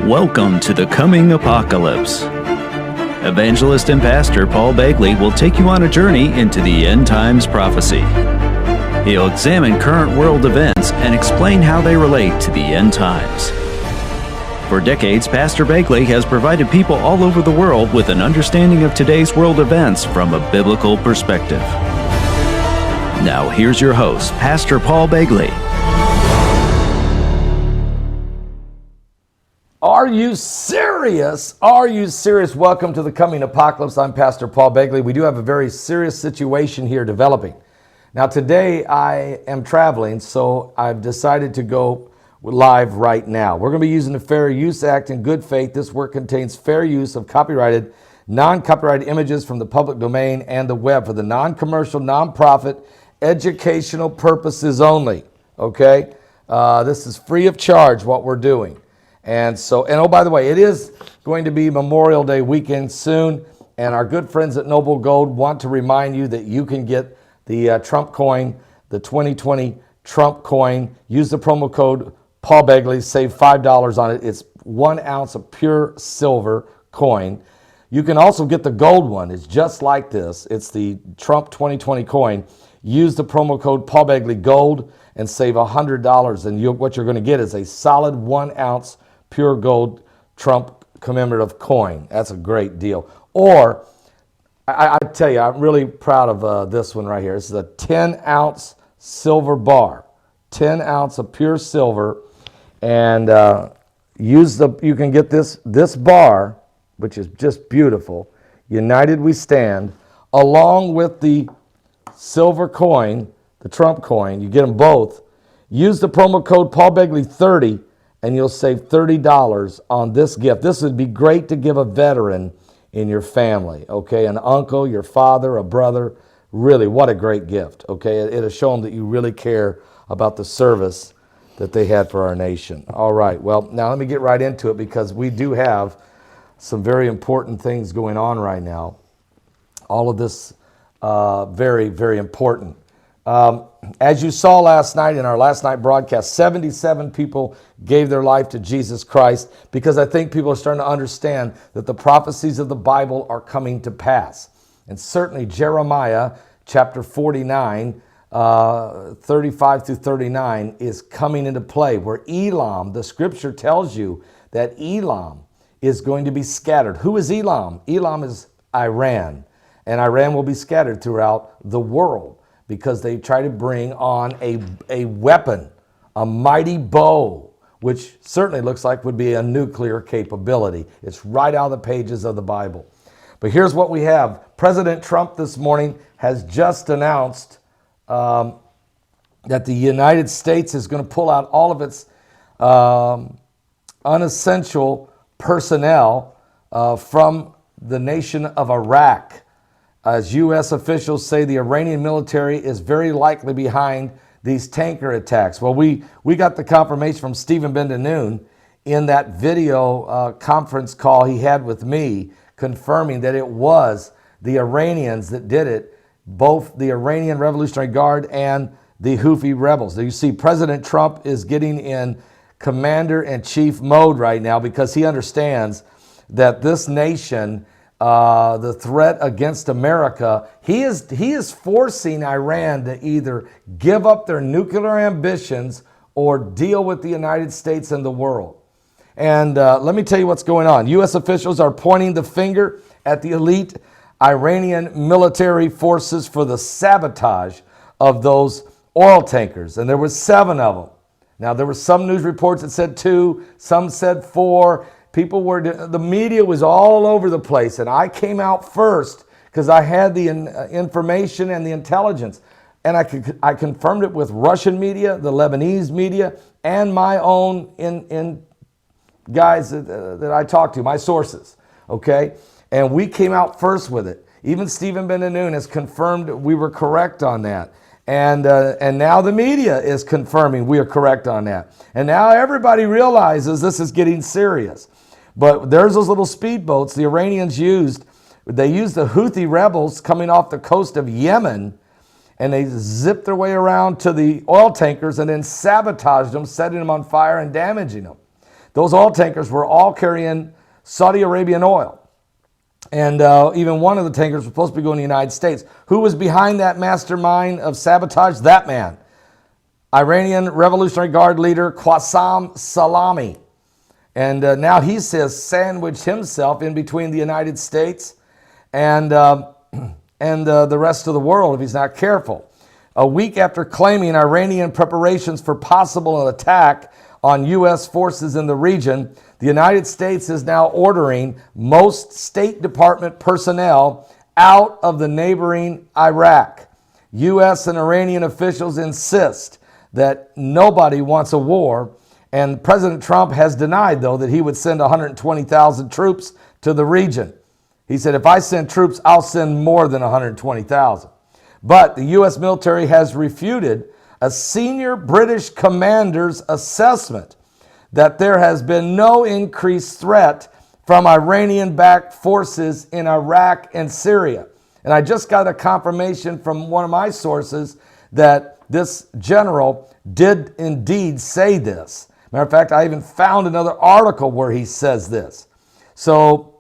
Welcome to the coming apocalypse. Evangelist and pastor Paul Begley will take you on a journey into the end times prophecy. He'll examine current world events and explain how they relate to the end times. For decades, Pastor Begley has provided people all over the world with an understanding of today's world events from a biblical perspective. Now here's your host, Pastor Paul Begley. Are you serious? Are you serious? Welcome to the coming apocalypse. I'm Pastor Paul Begley. We do have a very serious situation here developing. Now today I am traveling, so I've decided to go live right now. We're going to be using the Fair Use Act in good faith. This work contains fair use of copyrighted, non-copyrighted images from the public domain and the web for the non-commercial, non-profit, educational purposes only. Okay? This is free of charge what we're doing. And oh, by the way, it is going to be Memorial Day weekend soon, and our good friends at Noble Gold want to remind you that you can get the Trump coin, the 2020 Trump coin. Use the promo code Paul Begley, save $5 on it. It's 1 ounce of pure silver coin. You can also get the gold one. It's just like this. It's the Trump 2020 coin. Use the promo code Paul Begley Gold and save $100. And what you're going to get is a solid 1 ounce pure gold Trump commemorative coin. That's a great deal. Or, I tell you, I'm really proud of this one right here. This is a 10 ounce silver bar. 10 ounce of pure silver. And you can get this bar, which is just beautiful. United We Stand, along with the silver coin, the Trump coin. You get them both. Use the promo code Paul Begley 30 and you'll save $30 on this gift. This would be great to give a veteran in your family, okay? An uncle, your father, a brother. Really, what a great gift, okay? It'll show them that you really care about the service that they had for our nation. All right, well, now let me get right into it because we do have some very important things going on right now. All of this very, very important. As you saw last night in our last night broadcast, 77 people gave their life to Jesus Christ because I think people are starting to understand that the prophecies of the Bible are coming to pass. And certainly Jeremiah chapter 49, 35 through 39 is coming into play, where Elam, the scripture tells you that Elam is going to be scattered. Who is Elam? Elam is Iran, and Iran will be scattered throughout the world because they try to bring on a weapon, a mighty bow, which certainly looks like would be a nuclear capability. It's right out of the pages of the Bible. But here's what we have. President Trump this morning has just announced that the United States is going to pull out all of its unessential personnel from the nation of Iraq. As U.S. officials say, the Iranian military is very likely behind these tanker attacks. Well, we got the confirmation from Stephen Ben-Noon in that video conference call he had with me, confirming that it was the Iranians that did it, both the Iranian Revolutionary Guard and the Houthi rebels. Now you see President Trump is getting in commander-in-chief mode right now because he understands that this nation, the threat against America, he is forcing Iran to either give up their nuclear ambitions or deal with the United States and the world. And let me tell you what's going on. U.S. officials are pointing the finger at the elite Iranian military forces for the sabotage of those oil tankers. And there were 7 of them. Now, there were some news reports that said 2, some said 4. The media was all over the place, and I came out first because I had the information and the intelligence, and I confirmed it with Russian media, the Lebanese media, and my own guys that I talked to, my sources, okay? And we came out first with it. Even Stephen Ben-Noon has confirmed we were correct on that. And now the media is confirming we are correct on that. And now everybody realizes this is getting serious. But there's those little speedboats the Iranians used. They used the Houthi rebels coming off the coast of Yemen, and they zipped their way around to the oil tankers and then sabotaged them, setting them on fire and damaging them. those oil tankers were all carrying Saudi Arabian oil. And even one of the tankers was supposed to be going to the United States. Who was behind that mastermind of sabotage? That man, Iranian Revolutionary Guard leader Qassem Soleimani. And now he says sandwiched himself in between the United States and the rest of the world if he's not careful. A week after claiming Iranian preparations for possible attack on U.S. forces in the region, the United States is now ordering most State Department personnel out of the neighboring Iraq. U.S. and Iranian officials insist that nobody wants a war, and President Trump has denied, though, that he would send 120,000 troops to the region. He said, if I send troops, I'll send more than 120,000. But the U.S. military has refuted a senior British commander's assessment that there has been no increased threat from Iranian-backed forces in Iraq and Syria. And I just got a confirmation from one of my sources that this general did indeed say this. Matter of fact, I even found another article where he says this. So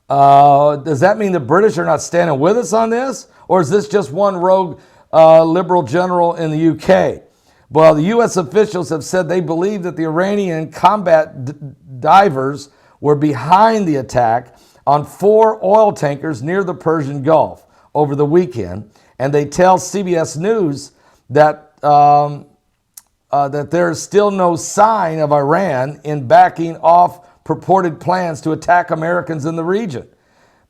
does that mean the British are not standing with us on this? Or is this just one rogue liberal general in the UK? Well, the U.S. officials have said they believe that the Iranian combat divers were behind the attack on 4 oil tankers near the Persian Gulf over the weekend. And they tell CBS News that that there is still no sign of Iran in backing off purported plans to attack Americans in the region.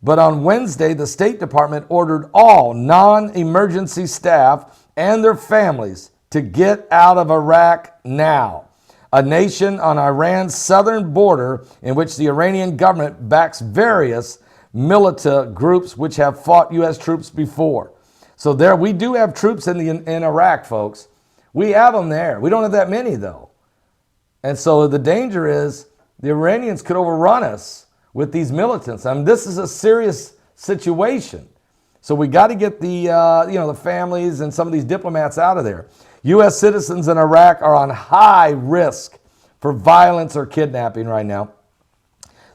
But on Wednesday, the State Department ordered all non-emergency staff and their families to get out of Iraq now, a nation on Iran's southern border in which the Iranian government backs various militia groups which have fought U.S. troops before. So there, we do have troops in Iraq, folks. We have them there. We don't have that many, though. And so the danger is the Iranians could overrun us with these militants. I mean, this is a serious situation. So we got to get the the families and some of these diplomats out of there. U.S. citizens in Iraq are on high risk for violence or kidnapping right now.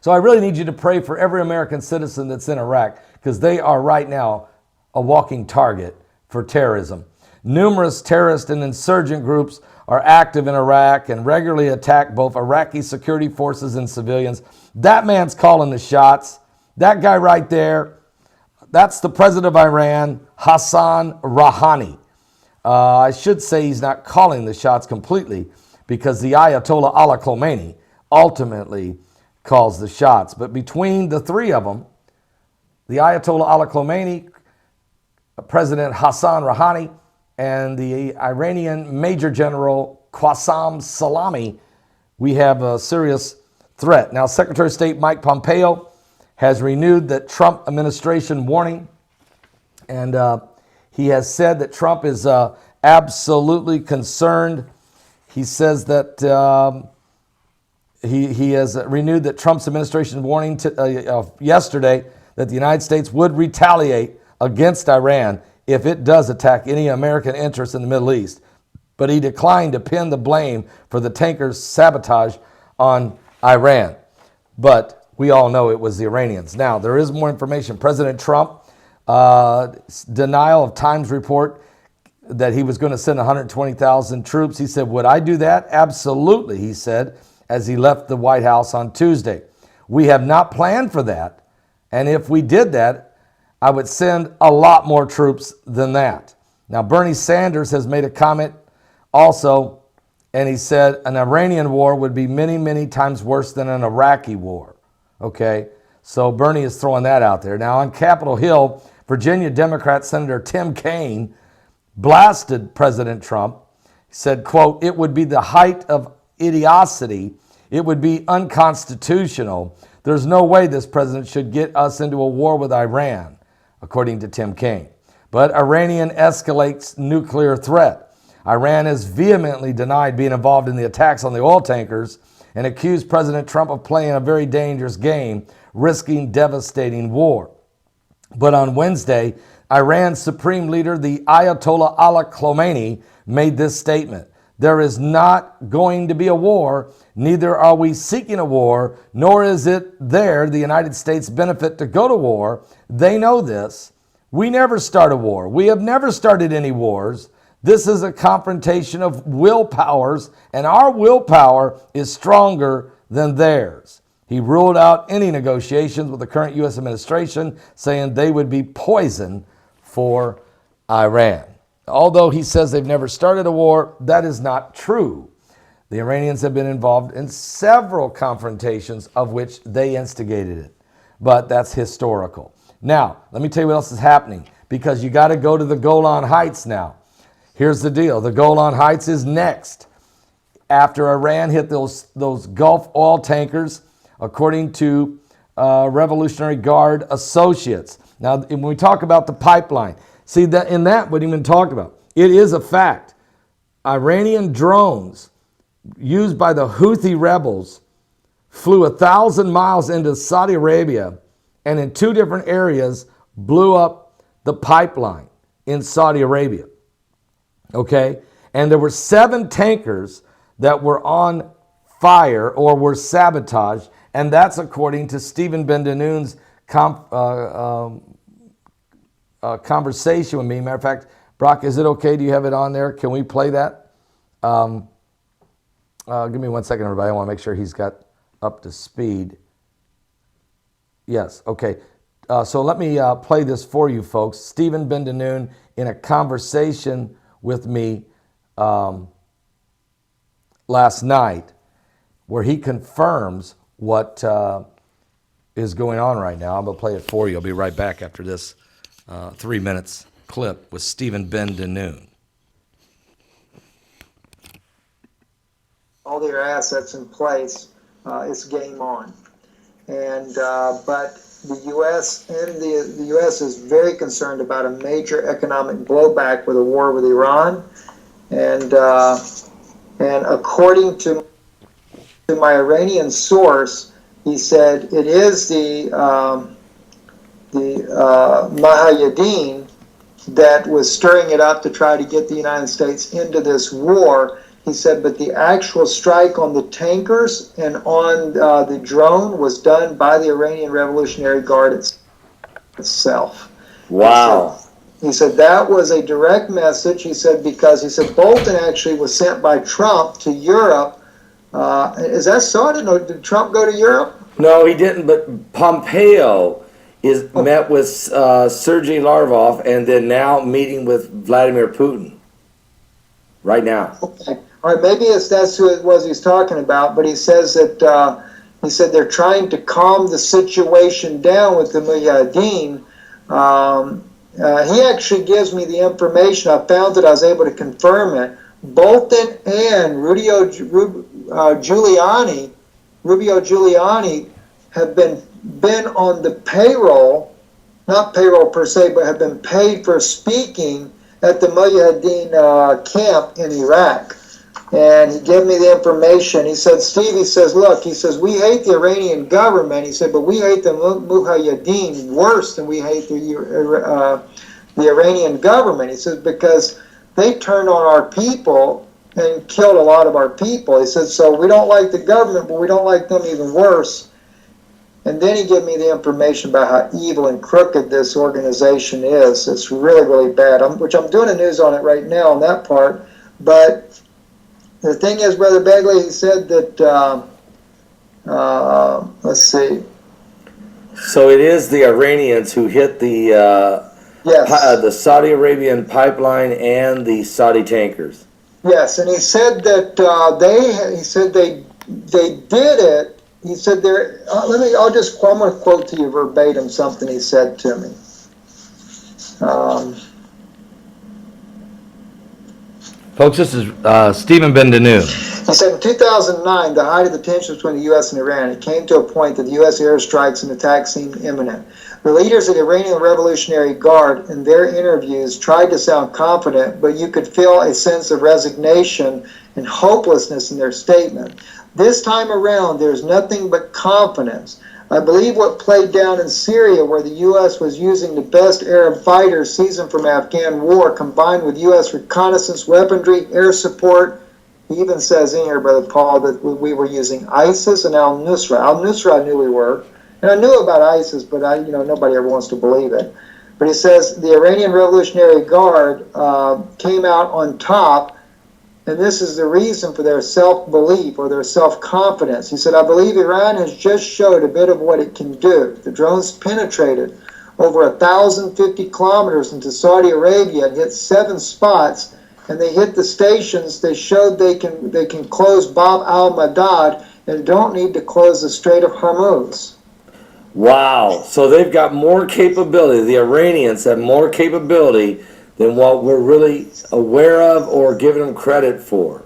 So I really need you to pray for every American citizen that's in Iraq, because they are right now a walking target for terrorism. Numerous terrorist and insurgent groups are active in Iraq and regularly attack both Iraqi security forces and civilians. That man's calling the shots. That guy right there, that's the president of Iran, Hassan Rouhani. I should say he's not calling the shots completely, because the Ayatollah Ali Khamenei ultimately calls the shots. But between the three of them, the Ayatollah Ali Khamenei, President Hassan Rouhani, and the Iranian Major General Qassem Soleimani, we have a serious threat. Now, Secretary of State Mike Pompeo has renewed the Trump administration warning, and he has said that Trump is absolutely concerned. He says that he has renewed that Trump's administration warning yesterday that the United States would retaliate against Iran if it does attack any American interests in the Middle East. But he declined to pin the blame for the tanker's sabotage on Iran. But we all know it was the Iranians. Now, there is more information. President Trump, denial of Times report that he was going to send 120,000 troops. He said, would I do that? Absolutely, he said, as he left the White House on Tuesday. We have not planned for that. And if we did that, I would send a lot more troops than that. Now, Bernie Sanders has made a comment also, and he said an Iranian war would be many, many times worse than an Iraqi war. Okay, so Bernie is throwing that out there. Now, on Capitol Hill, Virginia Democrat Senator Tim Kaine blasted President Trump. He said, quote, it would be the height of idiocy. It would be unconstitutional. There's no way this president should get us into a war with Iran, according to Tim Kaine. But Iranian escalates nuclear threat. Iran has vehemently denied being involved in the attacks on the oil tankers and accused President Trump of playing a very dangerous game, risking devastating war. But on Wednesday, Iran's supreme leader, the Ayatollah Ali Khamenei, made this statement. There is not going to be a war, neither are we seeking a war, nor is it the United States' benefit to go to war. They know this. We never start a war. We have never started any wars. This is a confrontation of willpowers, and our willpower is stronger than theirs. He ruled out any negotiations with the current U.S. administration, saying they would be poison for Iran. Although he says they've never started a war, that is not true. The Iranians have been involved in several confrontations of which they instigated it. But that's historical. Now, let me tell you what else is happening, because you got to go to the Golan Heights now. Here's the deal. The Golan Heights is next. After Iran hit those Gulf oil tankers, according to Revolutionary Guard associates. Now, when we talk about the pipeline, see that in that what he even talked about, it is a fact. Iranian drones used by the Houthi rebels flew 1,000 miles into Saudi Arabia and in two different areas blew up the pipeline in Saudi Arabia. Okay? And there were 7 tankers that were on fire or were sabotaged, and that's according to Stephen Ben-Danoon's conversation with me. Matter of fact, Brock, is it okay? Do you have it on there? Can we play that? Give me 1 second, everybody. I want to make sure he's got up to speed. Yes, okay. So let me play this for you folks. Stephen Ben-Danoon in a conversation with me last night where he confirms what is going on right now. I'm going to play it for you. I'll be right back after this 3 minutes clip with Stephen Ben-Danoon. All their assets in place, it's game on. And but the U.S. and the U.S. is very concerned about a major economic blowback with a war with Iran, and according to my Iranian source, he said it is the Mujahideen that was stirring it up to try to get the United States into this war. He said, but the actual strike on the tankers and on the drone was done by the Iranian Revolutionary Guard itself. Wow. He said that was a direct message. He said because he said Bolton actually was sent by Trump to Europe. Is that so? I didn't know. Did Trump go to Europe? No, he didn't. But Pompeo met with Sergei Lavrov and then now meeting with Vladimir Putin right now. Okay. All right, maybe that's who it was he's talking about, but he says that he said they're trying to calm the situation down with the Mujahideen. He actually gives me the information. I found it. I was able to confirm it. Bolton and Rubio Giuliani have been on the payroll, not payroll per se, but have been paid for speaking at the Mujahideen camp in Iraq. And he gave me the information. He said, Steve, he says, look, he says, we hate the Iranian government. He said, but we hate the Mujahideen worse than we hate the Iranian government. He says, because they turned on our people and killed a lot of our people. He said, so we don't like the government, but we don't like them even worse. And then he gave me the information about how evil and crooked this organization is. It's really, really bad, which I'm doing the news on it right now on that part. But the thing is, Brother Begley, he said that, let's see. So it is the Iranians who hit the the Saudi Arabian pipeline and the Saudi tankers. Yes, and he said that they did it. He said there. I'm going to quote to you verbatim something he said to me. Folks, this is Stephen Ben-Danoon. He said in 2009, the height of the tensions between the U.S. and Iran, it came to a point that the U.S. airstrikes and attacks seemed imminent. The leaders of the Iranian Revolutionary Guard, in their interviews, tried to sound confident, but you could feel a sense of resignation and hopelessness in their statement. This time around, there's nothing but confidence. I believe what played down in Syria, where the U.S. was using the best Arab fighters seasoned from Afghan war, combined with U.S. reconnaissance weaponry, air support, He even says in here, Brother Paul, that we were using ISIS and al-Nusra. Al-Nusra I knew we were, and I knew about ISIS, but nobody ever wants to believe it. But he says the Iranian Revolutionary Guard came out on top, and this is the reason for their self-belief or their self-confidence. He said, I believe Iran has just showed a bit of what it can do. The drones penetrated over 1,050 kilometers into Saudi Arabia and hit 7 spots, and they hit the stations. They showed they can close Bab al-Madad and don't need to close the Strait of Hormuz. Wow. So they've got more capability. The Iranians have more capability than what we're really aware of or giving them credit for.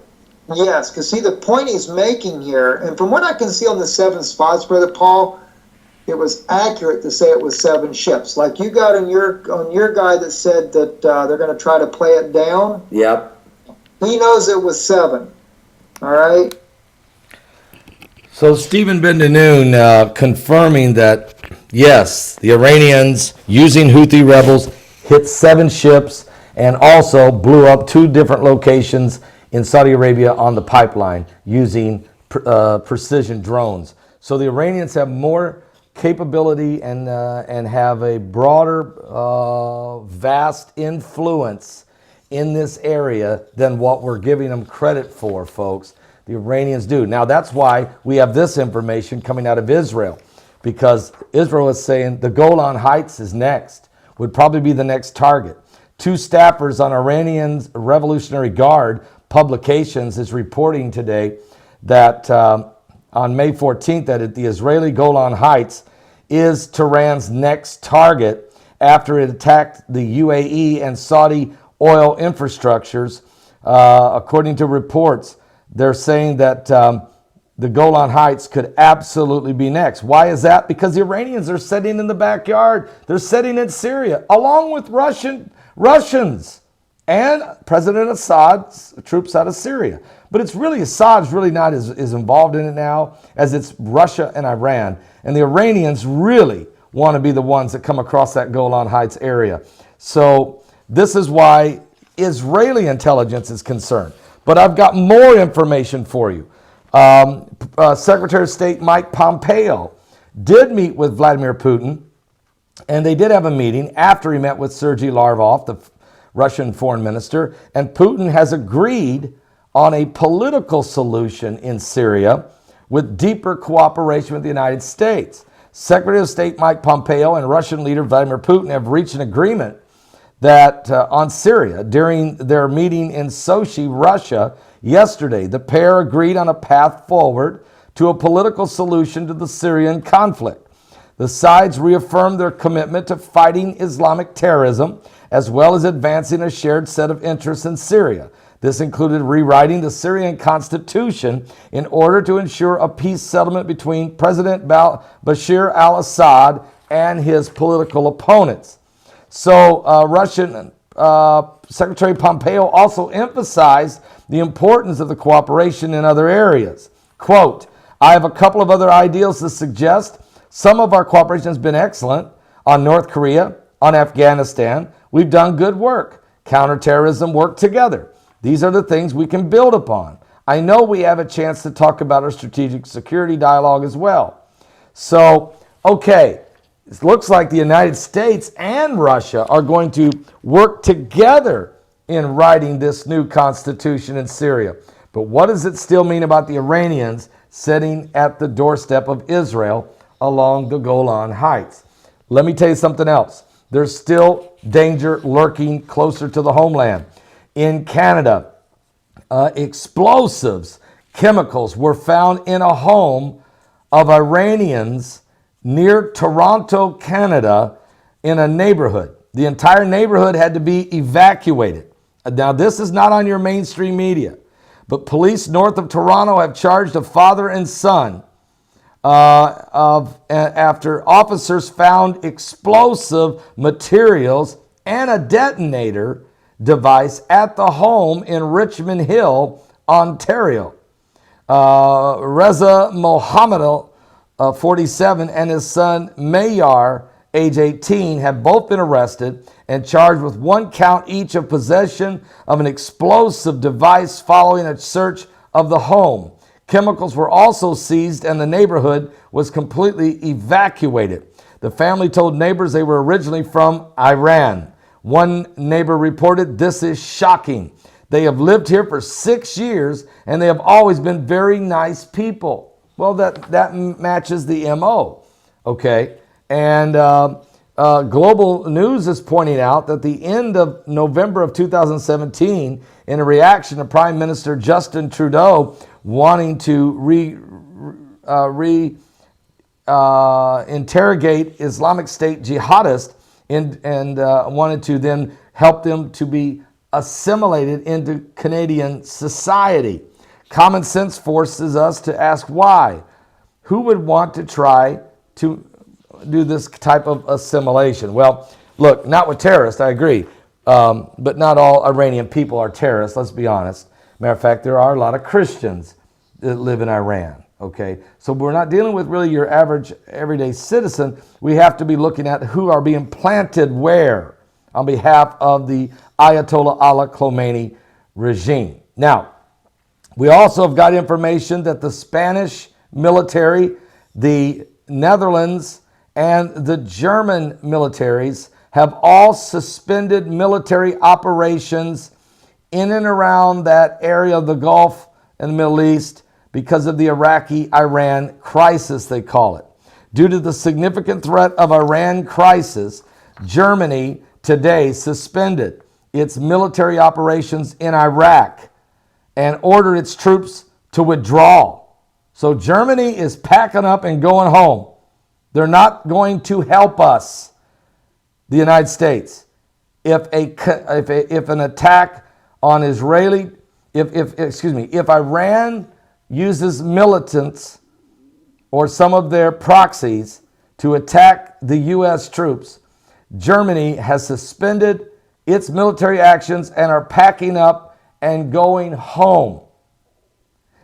Yes, because see, the point he's making here, and from what I can see on the 7 spots, Brother Paul, it was accurate to say it was 7 ships. Like you got on your guy that said that they're going to try to play it down. Yep. He knows it was 7. All right. So Stephen Ben-Danoon confirming that, yes, the Iranians using Houthi rebels hit 7 ships and also blew up 2 different locations in Saudi Arabia on the pipeline using precision drones. So the Iranians have more capability and have a broader, vast influence in this area than what we're giving them credit for, folks. The Iranians do. Now, that's why we have this information coming out of Israel, because Israel is saying the Golan Heights is next, would probably be the next target. 2 staffers on Iranian Revolutionary Guard publications is reporting today that on May 14th that the Israeli Golan Heights is Tehran's next target after it attacked the UAE and Saudi oil infrastructures. According to reports, they're saying that the Golan Heights could absolutely be next. Why is that? Because the Iranians are sitting in the backyard. They're sitting in Syria, along with Russians and President Assad's troops out of Syria. But it's really, Assad's really not as involved in it now as it's Russia and Iran. And the Iranians really want to be the ones that come across that Golan Heights area. So this is why Israeli intelligence is concerned. But I've got more information for you. Secretary of State Mike Pompeo did meet with Vladimir Putin, and they did have a meeting after he met with Sergei Lavrov, the Russian foreign minister, and Putin has agreed on a political solution in Syria with deeper cooperation with the United States. Secretary of State Mike Pompeo and Russian leader Vladimir Putin have reached an agreement that on Syria during their meeting in Sochi, Russia, yesterday. The pair agreed on a path forward to a political solution to the Syrian conflict. The sides reaffirmed their commitment to fighting Islamic terrorism, as well as advancing a shared set of interests in Syria. This included rewriting the Syrian constitution in order to ensure a peace settlement between President Bashar al-Assad and his political opponents. So Russian Secretary Pompeo also emphasized the importance of the cooperation in other areas. Quote, I have a couple of other ideas to suggest. Some of our cooperation has been excellent on North Korea, on Afghanistan. We've done good work. Counterterrorism work together. These are the things we can build upon. I know we have a chance to talk about our strategic security dialogue as well. So, okay. It looks like the United States and Russia are going to work together in writing this new constitution in Syria. But what does it still mean about the Iranians sitting at the doorstep of Israel along the Golan Heights? Let me tell you something else. There's still danger lurking closer to the homeland. In Canada, explosives, chemicals were found in a home of Iranians near Toronto, Canada, in a neighborhood. The entire neighborhood had to be evacuated. Now, this is not on your mainstream media, but police north of Toronto have charged a father and son after officers found explosive materials and a detonator device at the home in Richmond Hill, Ontario. Reza Mohammed, 47, and his son Mayar, age 18, have both been arrested and charged with 1 count each of possession of an explosive device following a search of the home. Chemicals were also seized and the neighborhood was completely evacuated. The family told neighbors they were originally from Iran. One neighbor reported, "This is shocking. They have lived here for 6 years and they have always been very nice people." Well, that matches the MO, okay? And Global News is pointing out that the end of November of 2017, in a reaction to Prime Minister Justin Trudeau wanting to interrogate Islamic State jihadists and wanted to then help them to be assimilated into Canadian society. Common sense forces us to ask why. Who would want to try to do this type of assimilation? Well, look, not with terrorists, I agree. But not all Iranian people are terrorists, let's be honest. Matter of fact, there are a lot of Christians that live in Iran, okay? So we're not dealing with really your average everyday citizen. We have to be looking at who are being planted where on behalf of the Ayatollah Ali Khamenei regime. Now, we also have got information that the Spanish military, the Netherlands, and the German militaries have all suspended military operations in and around that area of the Gulf and the Middle East because of the Iraqi-Iran crisis, they call it. Due to the significant threat of Iran crisis, Germany today suspended its military operations in Iraq and ordered its troops to withdraw. So Germany is packing up and going home. They're not going to help us, the United States. If an attack on Israeli, if Iran uses militants or some of their proxies to attack the U.S. troops, Germany has suspended its military actions and are packing up and going home.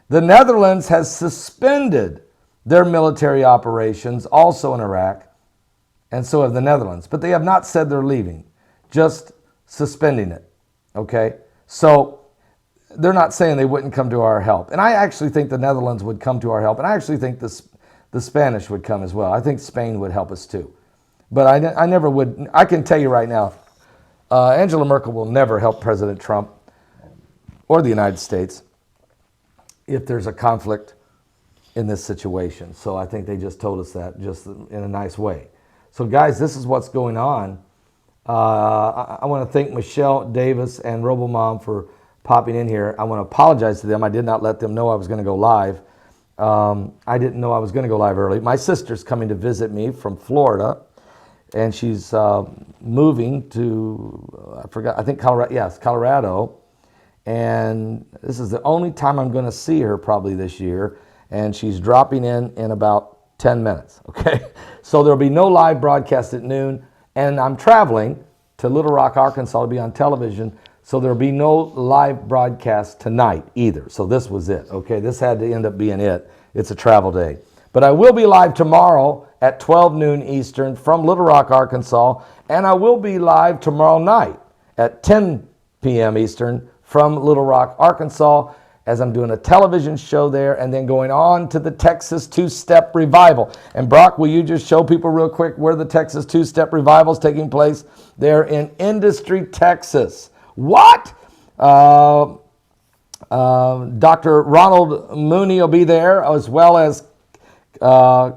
The Netherlands has suspended their military operations also in Iraq, and so have the Netherlands. But they have not said they're leaving, just suspending it, okay? So they're not saying they wouldn't come to our help. And I actually think the Netherlands would come to our help, and I actually think the Spanish would come as well. I think Spain would help us too. But I never would. I can tell you right now, Angela Merkel will never help President Trump or the United States if there's a conflict in this situation. So I think they just told us that just in a nice way. So guys, this is what's going on. I want to thank Michelle Davis and RoboMom for popping in here. I want to apologize to them. I did not let them know I was going to go live. I didn't know I was going to go live early. My sister's coming to visit me from Florida, and she's moving to, I think Colorado. Yes, Colorado. And this is the only time I'm going to see her probably this year. And she's dropping in about 10 minutes, okay? So there'll be no live broadcast at noon. And I'm traveling to Little Rock, Arkansas to be on television. So there'll be no live broadcast tonight either. So this was it, okay? This had to end up being it. It's a travel day. But I will be live tomorrow at 12 noon Eastern from Little Rock, Arkansas. And I will be live tomorrow night at 10 p.m. Eastern from Little Rock, Arkansas, as I'm doing a television show there and then going on to the Texas Two-Step Revival. And Brock, will you just show people real quick where the Texas Two-Step Revival is taking place? They're in Industry, Texas. What? Dr. Ronald Mooney will be there, as well as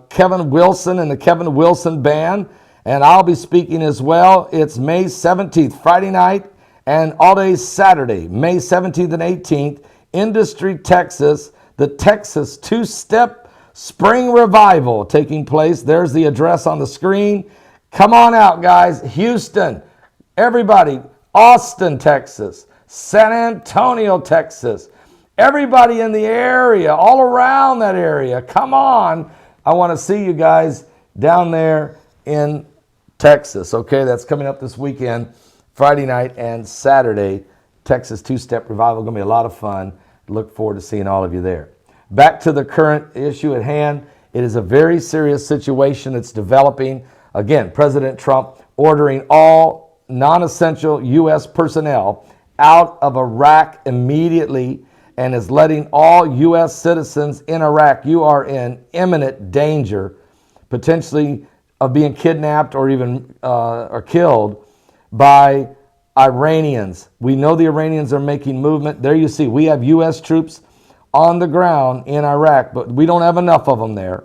Kevin Wilson and the Kevin Wilson Band. And I'll be speaking as well. It's May 17th, Friday night, and all day Saturday, May 17th and 18th, Industry, Texas, the Texas Two-Step Spring Revival taking place. There's the address on the screen. Come on out, guys. Houston, everybody, Austin, Texas, San Antonio, Texas, everybody in the area, all around that area, come on. I want to see you guys down there in Texas, okay? That's coming up this weekend. Friday night and Saturday, Texas Two-Step Revival. Going to be a lot of fun. Look forward to seeing all of you there. Back to the current issue at hand. It is a very serious situation that's developing. Again, President Trump ordering all non-essential U.S. personnel out of Iraq immediately and is letting all U.S. citizens in Iraq, you are in imminent danger, potentially of being kidnapped or even or killed by Iranians. We know the Iranians are making movement. There you see, we have U.S. troops on the ground in Iraq, but we don't have enough of them there.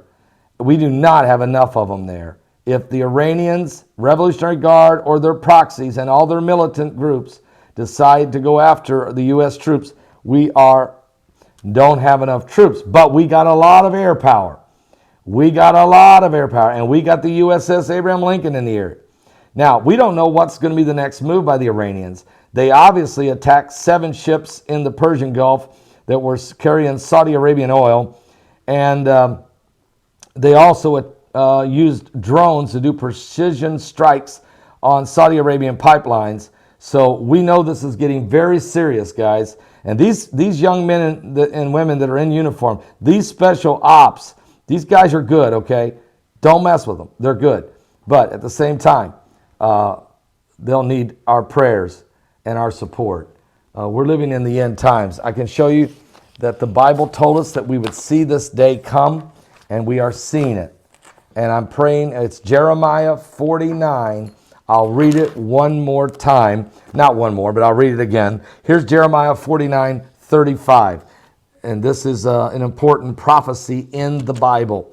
We do not have enough of them there. If the Iranians, Revolutionary Guard, or their proxies and all their militant groups decide to go after the U.S. troops, we don't have enough troops, but we got a lot of air power. We got a lot of air power, and we got the USS Abraham Lincoln in the air. Now, we don't know what's going to be the next move by the Iranians. They obviously attacked 7 ships in the Persian Gulf that were carrying Saudi Arabian oil, and they also used drones to do precision strikes on Saudi Arabian pipelines. So we know this is getting very serious, guys. And these young men and women that are in uniform, these special ops, these guys are good, okay? Don't mess with them. They're good. But at the same time, they'll need our prayers and our support. We're living in the end times. I can show you that the Bible told us that we would see this day come, and we are seeing it. And I'm praying, it's Jeremiah 49. I'll read it one more time. Not one more, but I'll read it again. Here's Jeremiah 49:35. And this is an important prophecy in the Bible.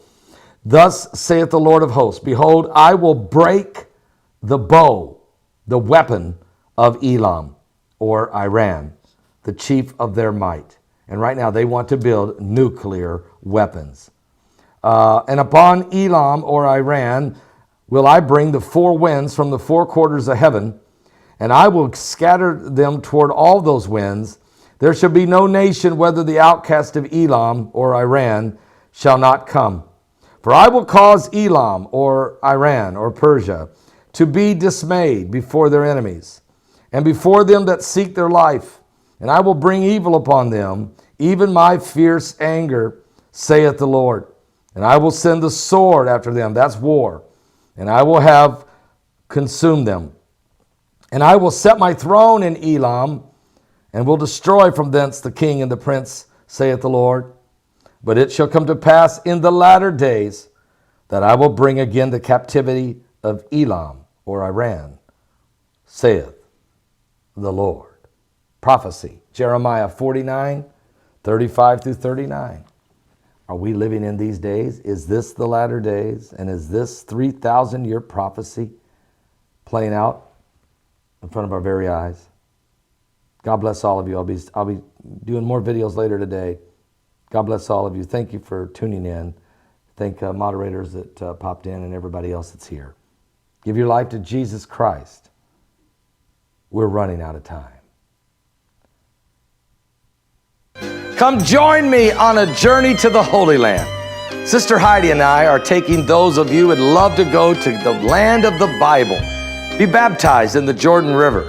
Thus saith the Lord of hosts, behold, I will break the bow, the weapon of Elam, or Iran, the chief of their might. And right now they want to build nuclear weapons. And upon Elam, or Iran, will I bring the 4 winds from the 4 quarters of heaven, and I will scatter them toward all those winds. There shall be no nation, whether the outcast of Elam or Iran shall not come. For I will cause Elam or Iran or Persia to be dismayed before their enemies, and before them that seek their life. And I will bring evil upon them, even my fierce anger, saith the Lord. And I will send the sword after them, that's war, and I will have consumed them. And I will set my throne in Elam, and will destroy from thence the king and the prince, saith the Lord. But it shall come to pass in the latter days that I will bring again the captivity of Elam or Iran, saith the Lord. Prophecy, Jeremiah 49:35-39. Are we living in these days? Is this the latter days? And is this 3,000-year prophecy playing out in front of our very eyes? God bless all of you. I'll be doing more videos later today. God bless all of you. Thank you for tuning in. Thank moderators that popped in and everybody else that's here. Give your life to Jesus Christ. We're running out of time. Come join me on a journey to the Holy Land. Sister Heidi and I are taking those of you who would love to go to the land of the Bible, be baptized in the Jordan River,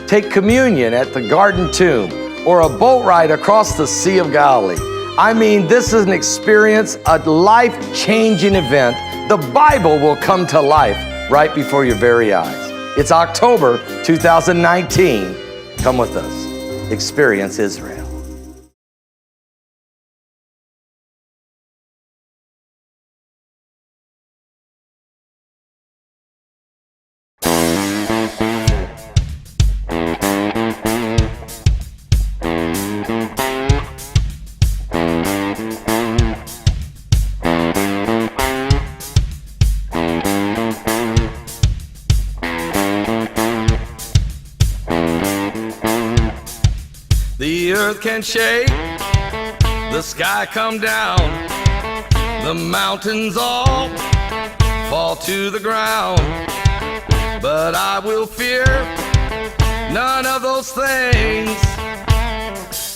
take communion at the Garden Tomb, or a boat ride across the Sea of Galilee. I mean, this is an experience, a life-changing event. The Bible will come to life right before your very eyes. It's October 2019. Come with us. Experience Israel. The earth can shake, the sky come down, the mountains all fall to the ground. But I will fear none of those things.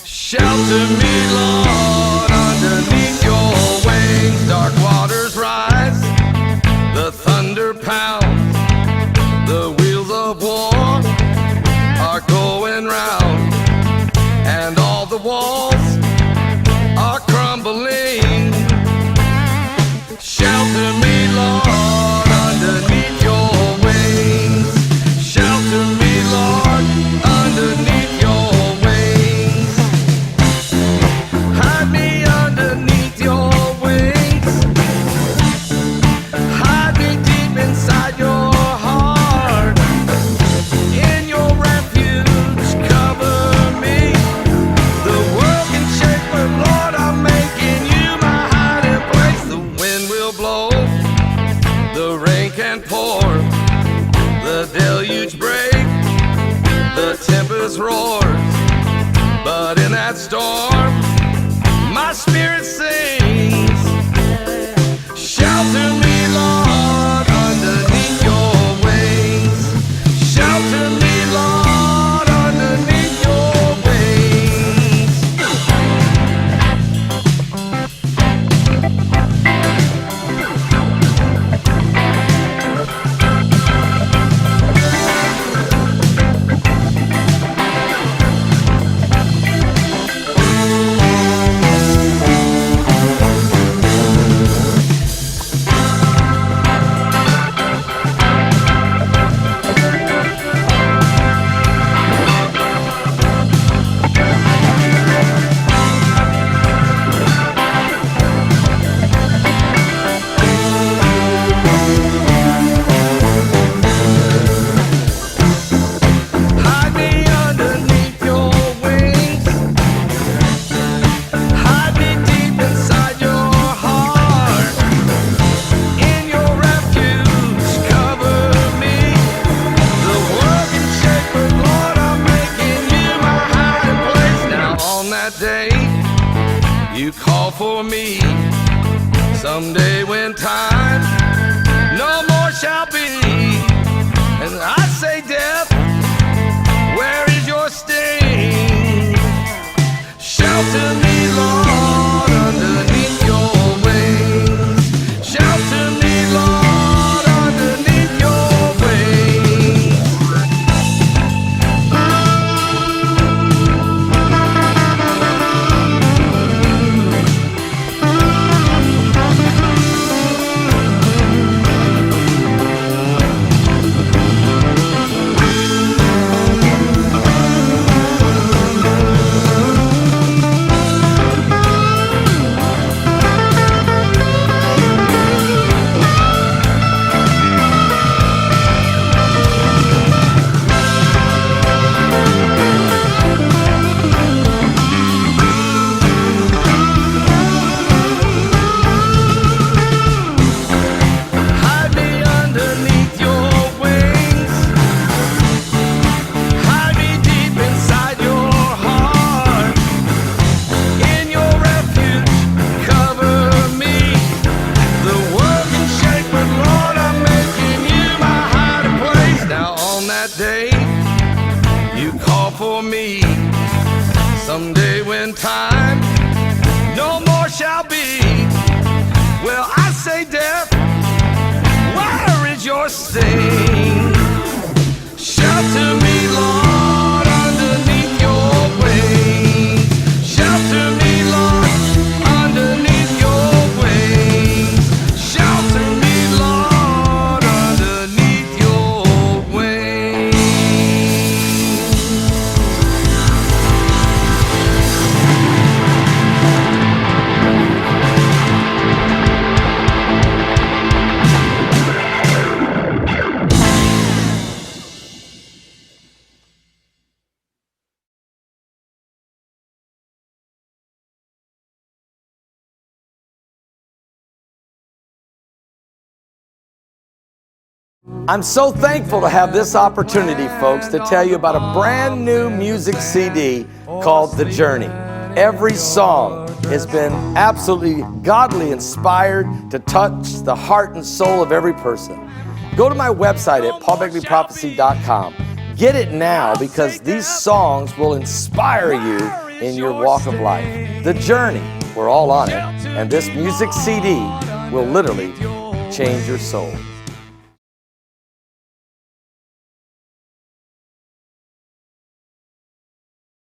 Shelter me, Lord, underneath your wings. Dark waters rise, the thunder pounds, the wheels of war are going round, and all the walls are crumbling. Shelter me, Lord, underneath your wings. Shelter me, Lord, underneath your wings. storm, my spirit sings. Shelter me, Lord, underneath your wings. Shelter me, Lord, underneath your wings. Hide me underneath your wings. Hide me deep inside your heart. In your refuge, cover me. The world can shake, but Lord, I'm making you my hiding place. Now on that day, you call for me. Someday when time no more shall be, and I say, death, where is your sting? Shelter me, Lord, underneath your wings. Shelter me, Lord, underneath your wings. Hide me underneath your wings. Hide me deep inside your heart. In your refuge, cover me. The world can shake, but Lord, I'm making you my hiding place. Now on that day, you call for me. Someday when time no more shall be, well, I say, death, where is your sting? Shelter me, Lord, underneath your wings. Shelter me, Lord, underneath your wings. Shelter me, Lord, underneath your wings. I'm so thankful to have this opportunity, folks, to tell you about a brand new music CD called The Journey. Every song has been absolutely godly inspired to touch the heart and soul of every person. Go to my website at paulbegleyprophecy.com. Get it now, because these songs will inspire you in your walk of life. The Journey, we're all on it, and this music CD will literally change your soul.